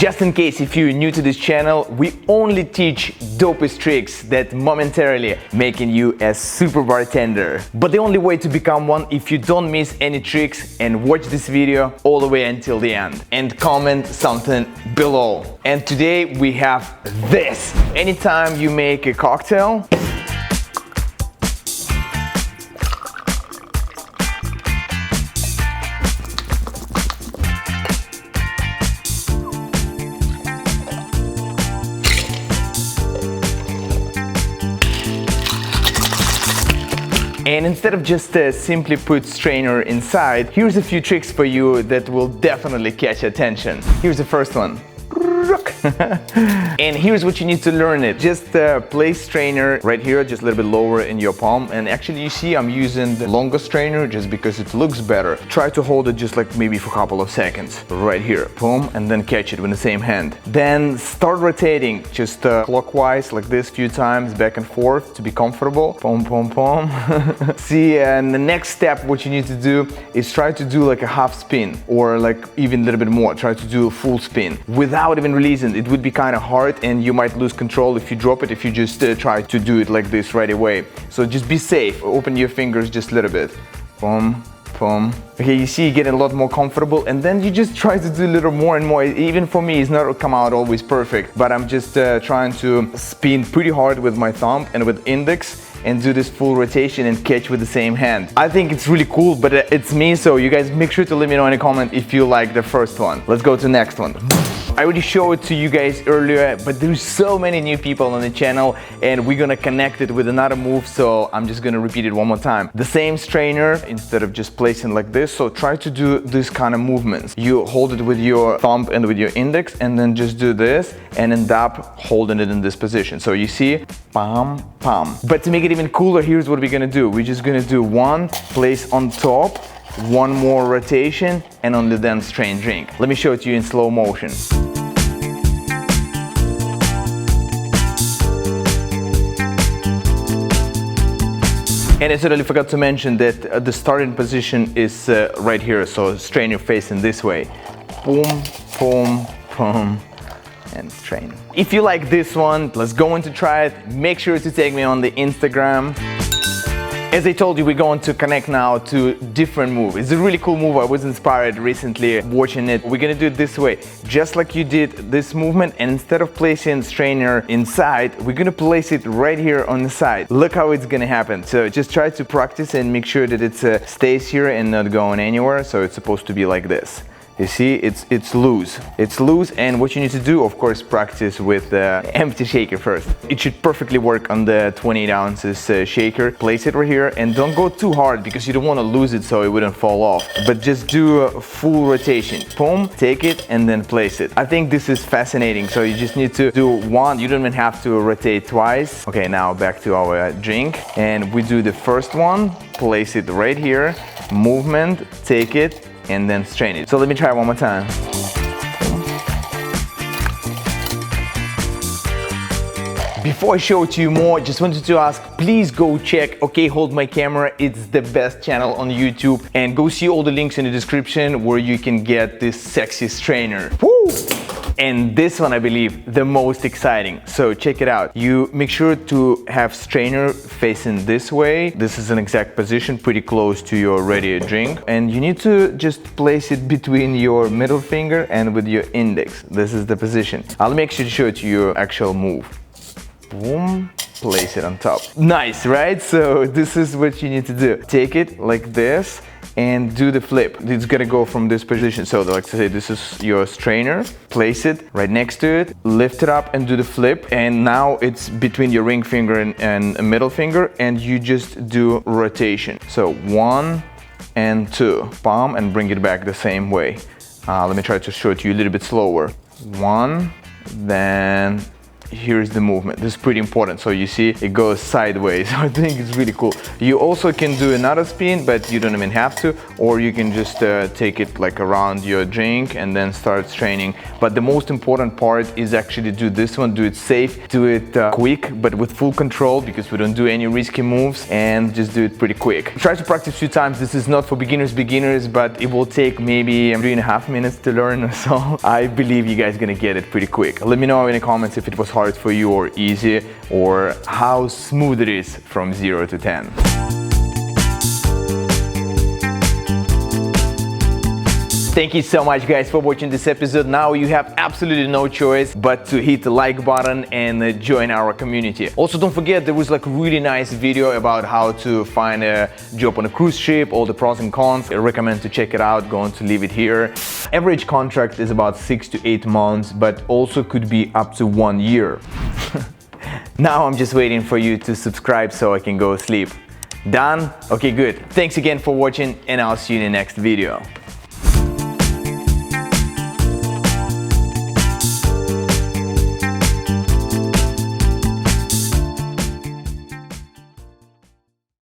Just in case if you're new to this channel, we only teach dopest tricks that momentarily making you a super bartender. But the only way to become one if you don't miss any tricks and watch this video all the way until the end and comment something below. And today we have this. Anytime you make a cocktail, and instead of just simply put strainer inside, here's a few tricks for you that will definitely catch attention. Here's the first one. And here's what you need to learn it. Just place strainer right here, just a little bit lower in your palm. And actually you see I'm using the longer strainer just because it looks better. Try to hold it just like maybe for a couple of seconds. Right here, boom, and then catch it with the same hand. Then start rotating just clockwise like this few times, back and forth to be comfortable. Boom, boom, boom. See, and the next step what you need to do is try to do like a half spin or like even a little bit more. Try to do a full spin without even releasing. It would be kind of hard and you might lose control if you drop it, if you just try to do it like this right away. So just be safe. Open your fingers just a little bit. Boom, boom. Okay, you see you get a lot more comfortable and then you just try to do a little more and more. Even for me, it's not come out always perfect, but I'm just trying to spin pretty hard with my thumb and with index and do this full rotation and catch with the same hand. I think it's really cool, but it's me, so you guys make sure to let me know in a comment if you like the first one. Let's go to the next one. I already showed it to you guys earlier, but there's so many new people on the channel and we're gonna connect it with another move, so I'm just gonna repeat it one more time. The same strainer, instead of just placing like this, so try to do this kind of movements. You hold it with your thumb and with your index and then just do this and end up holding it in this position. So you see, pam, pam. But to make it even cooler, here's what we're gonna do. We're just gonna do one, place on top, one more rotation, and only then strain drink. Let me show it to you in slow motion. And I totally forgot to mention that the starting position is right here, so strain your face in this way. Boom, boom, boom, and strain. If you like this one, let's go in to try it. Make sure to tag me on the Instagram. As I told you, we're going to connect now to different move. It's a really cool move. I was inspired recently watching it. We're gonna do it this way, just like you did this movement, and instead of placing strainer inside, we're gonna place it right here on the side. Look how it's gonna happen. So just try to practice and make sure that it stays here and not going anywhere. So it's supposed to be like this. You see, it's loose. It's loose, and what you need to do, of course, practice with the empty shaker first. It should perfectly work on the 28 ounces shaker. Place it right here, and don't go too hard because you don't want to lose it so it wouldn't fall off. But just do a full rotation. Boom, take it, and then place it. I think this is fascinating. So you just need to do one. You don't even have to rotate twice. Okay, now back to our drink, and we do the first one. Place it right here. Movement, take it, and then strain it. So let me try one more time. Before I show it to you more, just wanted to ask, please go check OK Hold My Camera. It's the best channel on YouTube, and go see all the links in the description where you can get this sexy strainer. Woo! And this one, I believe, the most exciting. So check it out. You make sure to have strainer facing this way. This is an exact position, pretty close to your ready drink. And you need to just place it between your middle finger and with your index. This is the position. I'll make sure to show it to you actual move. Boom. Place it on top. Nice, right? So this is what you need to do. Take it like this and do the flip. It's gonna go from this position. So like to say, this is your strainer. Place it right next to it, lift it up and do the flip. And now it's between your ring finger and middle finger, and you just do rotation. So 1 and 2, palm, and bring it back the same way. Let me try to show it to you a little bit slower. 1, then here's the movement. This is pretty important. So you see it goes sideways. I think it's really cool. You also can do another spin, but you don't even have to, or you can just take it like around your drink and then start straining. But the most important part is actually do this one, do it safe, do it quick, but with full control, because we don't do any risky moves, and just do it pretty quick. Try to practice a few times. This is not for beginners, but it will take maybe 3.5 minutes to learn, so I believe you guys gonna get it pretty quick. Let me know in the comments if it was hard for you or easy, or how smooth it is from 0 to 10. Thank you so much, guys, for watching this episode. Now you have absolutely no choice but to hit the like button and join our community. Also, don't forget, there was like a really nice video about how to find a job on a cruise ship, all the pros and cons. I recommend to check it out. Going to leave it here. Average contract is about 6 to 8 months, but also could be up to 1 year. Now I'm just waiting for you to subscribe so I can go sleep. Done? Okay, good. Thanks again for watching, and I'll see you in the next video.